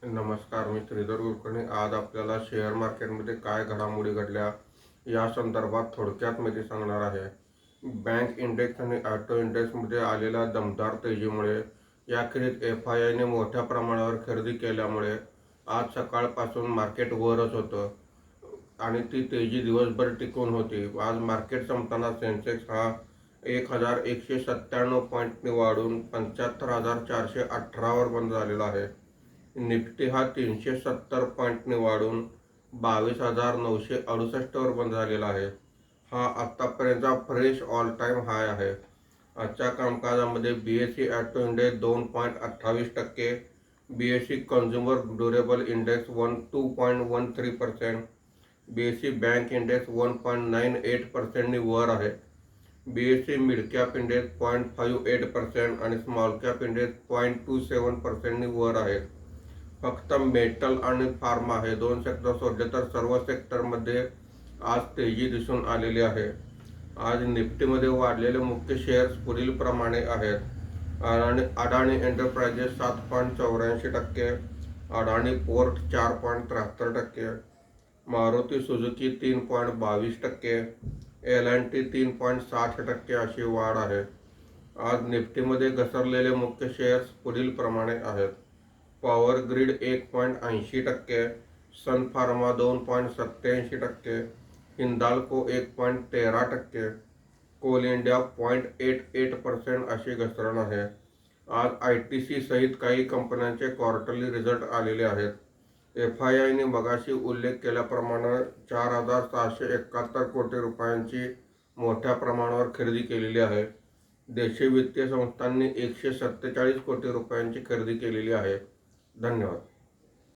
नमस्कार, मी श्रीधर कुलकर्णी. आज आपल्याला शेअर मार्केटमध्ये काय घडामोडी घडल्या या संदर्भात थोडक्यात माहिती सांगणार आहे. बँक इंडेक्स आणि ऑटो इंडेक्समध्ये आलेल्या दमदार तेजीमुळे याखेरीज FIIने मोठ्या प्रमाणावर खरेदी केल्यामुळे आज सकाळपासून मार्केट वरच होतं आणि ती तेजी दिवसभर टिकून होती. आज मार्केट संपताना सेन्सेक्स हा 1197 पॉईंटने वाढून 75,418वर बंद झालेला आहे. निफ्टी हा 370 पॉईंटने वाढून 22,968वर बंद झालेला आहे. हा आत्तापर्यंतचा फ्रेश ऑल टाईम हाय आहे. आजच्या कामकाजामध्ये BSE auto index 2.28%, BSE consumer durable index 2.13%, BSE bank index 1.98%नी वर आहे. BSE मिड कॅप इंडेक्स 0.58% आणि स्मॉल कॅप इंडेक्स 0.27%नी वर आहे. फक्त मेटल आणि फार्मा हे दोन सेक्टर सोडले तर सर्व सेक्टरमध्ये आज तेजी दिसून आलेली आहे. आज निफ्टीमध्ये वाढलेले मुख्य शेअर्स पुढील प्रमाणे आहेत. अडाणी एंटरप्राइजेस 7.84%, अडाणी पोर्ट 4.73%, मारुती सुझुकी 3.22%, L&T 3.60% अशी वाढ आहे. आज निफ्टीमध्ये घसरलेले मुख्य शेअर्स पुढील प्रमाणे आहेत. पॉवर ग्रीड 1.80%, सन फार्मा 2.87%, हिंदाल्को 1.13%, कोल इंडिया 0.88% अशी घसरण आहे. आज ITC सहित काही कंपन्यांचे क्वार्टरली रिझल्ट आलेले आहेत. FIIने मगाशी उल्लेख केल्याप्रमाणे 4,671 कोटी रुपयांची मोठ्या प्रमाणावर खरेदी केलेली आहे. देशी वित्तीय संस्थांनी 147 कोटी रुपयांची खरेदी केलेली आहे. धन्यवाद.